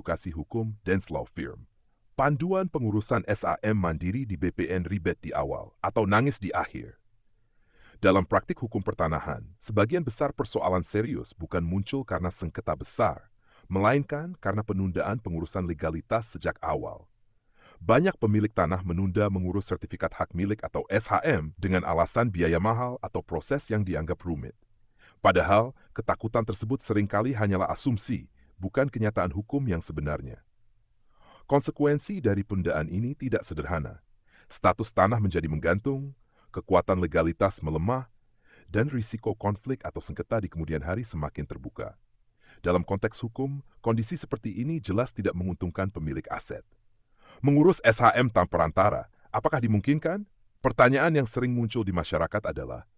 edukasi hukum Dance Law Firm. Panduan pengurusan SAM mandiri di BPN ribet di awal atau nangis di akhir. Dalam praktik hukum pertanahan, sebagian besar persoalan serius bukan muncul karena sengketa besar, melainkan karena penundaan pengurusan legalitas sejak awal. Banyak pemilik tanah menunda mengurus sertifikat hak milik atau SHM dengan alasan biaya mahal atau proses yang dianggap rumit. Padahal, ketakutan tersebut seringkali hanyalah asumsi, bukan kenyataan hukum yang sebenarnya. Konsekuensi dari penundaan ini tidak sederhana. Status tanah menjadi menggantung, kekuatan legalitas melemah, dan risiko konflik atau sengketa di kemudian hari semakin terbuka. Dalam konteks hukum, kondisi seperti ini jelas tidak menguntungkan pemilik aset. Mengurus SHM tanpa perantara, apakah dimungkinkan? Pertanyaan yang sering muncul di masyarakat adalah,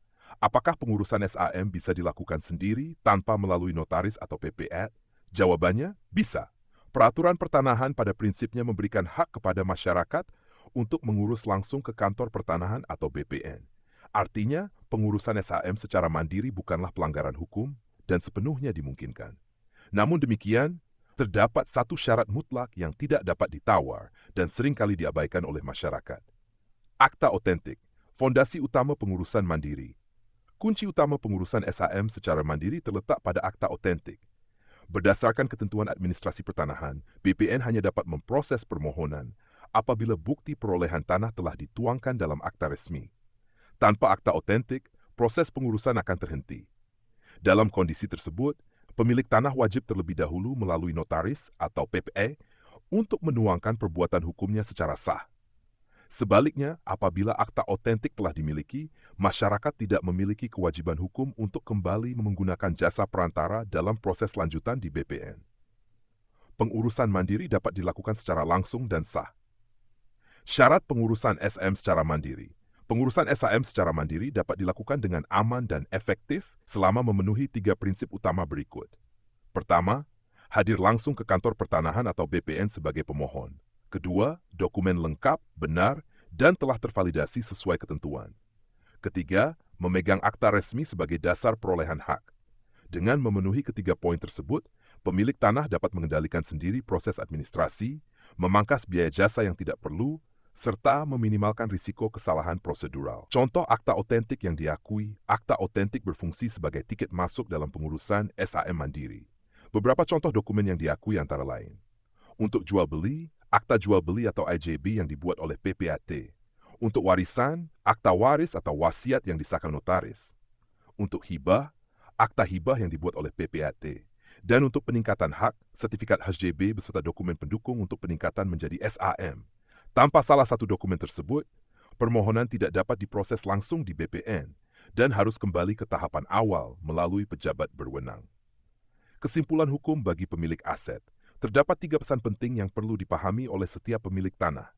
apakah pengurusan SHM bisa dilakukan sendiri tanpa melalui notaris atau PPA? Jawabannya, bisa. Peraturan pertanahan pada prinsipnya memberikan hak kepada masyarakat untuk mengurus langsung ke kantor pertanahan atau BPN. Artinya, pengurusan SHM secara mandiri bukanlah pelanggaran hukum dan sepenuhnya dimungkinkan. Namun demikian, terdapat satu syarat mutlak yang tidak dapat ditawar dan seringkali diabaikan oleh masyarakat. Akta otentik, fondasi utama pengurusan mandiri. Kunci utama pengurusan SHM secara mandiri terletak pada akta otentik. Berdasarkan ketentuan administrasi pertanahan, BPN hanya dapat memproses permohonan apabila bukti perolehan tanah telah dituangkan dalam akta resmi. Tanpa akta otentik, proses pengurusan akan terhenti. Dalam kondisi tersebut, pemilik tanah wajib terlebih dahulu melalui notaris atau PPA untuk menuangkan perbuatan hukumnya secara sah. Sebaliknya, apabila akta otentik telah dimiliki, masyarakat tidak memiliki kewajiban hukum untuk kembali menggunakan jasa perantara dalam proses lanjutan di BPN. Pengurusan mandiri dapat dilakukan secara langsung dan sah. Syarat pengurusan SM secara mandiri. Pengurusan SHM secara mandiri dapat dilakukan dengan aman dan efektif selama memenuhi 3 prinsip utama berikut. Pertama, hadir langsung ke kantor pertanahan atau BPN sebagai pemohon. Kedua, dokumen lengkap, benar, dan telah tervalidasi sesuai ketentuan. Ketiga, memegang akta resmi sebagai dasar perolehan hak. Dengan memenuhi ketiga poin tersebut, pemilik tanah dapat mengendalikan sendiri proses administrasi, memangkas biaya jasa yang tidak perlu, serta meminimalkan risiko kesalahan prosedural. Contoh akta otentik yang diakui, akta otentik berfungsi sebagai tiket masuk dalam pengurusan SHM mandiri. Beberapa contoh dokumen yang diakui antara lain. Untuk jual beli, akta jual beli atau IJB yang dibuat oleh PPAT. Untuk warisan, akta waris atau wasiat yang disahkan notaris. Untuk hibah, akta hibah yang dibuat oleh PPAT. Dan untuk peningkatan hak, sertifikat HJB beserta dokumen pendukung untuk peningkatan menjadi SHM. Tanpa salah satu dokumen tersebut, permohonan tidak dapat diproses langsung di BPN dan harus kembali ke tahapan awal melalui pejabat berwenang. Kesimpulan hukum bagi pemilik aset. Terdapat 3 pesan penting yang perlu dipahami oleh setiap pemilik tanah.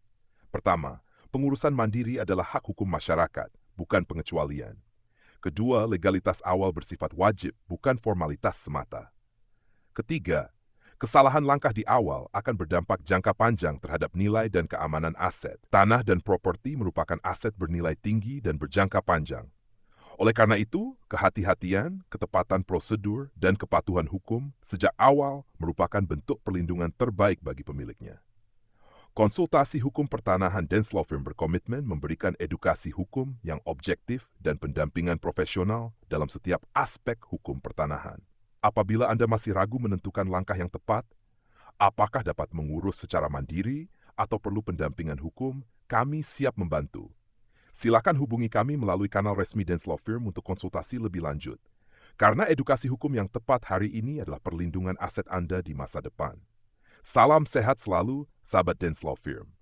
Pertama, pengurusan mandiri adalah hak hukum masyarakat, bukan pengecualian. Kedua, legalitas awal bersifat wajib, bukan formalitas semata. Ketiga, kesalahan langkah di awal akan berdampak jangka panjang terhadap nilai dan keamanan aset. Tanah dan properti merupakan aset bernilai tinggi dan berjangka panjang. Oleh karena itu, kehati-hatian, ketepatan prosedur, dan kepatuhan hukum sejak awal merupakan bentuk perlindungan terbaik bagi pemiliknya. Konsultasi hukum pertanahan Dance Law Firm berkomitmen memberikan edukasi hukum yang objektif dan pendampingan profesional dalam setiap aspek hukum pertanahan. Apabila Anda masih ragu menentukan langkah yang tepat, apakah dapat mengurus secara mandiri atau perlu pendampingan hukum, kami siap membantu. Silakan hubungi kami melalui kanal resmi Dance Law Firm untuk konsultasi lebih lanjut. Karena edukasi hukum yang tepat hari ini adalah perlindungan aset Anda di masa depan. Salam sehat selalu, sahabat Dance Law Firm.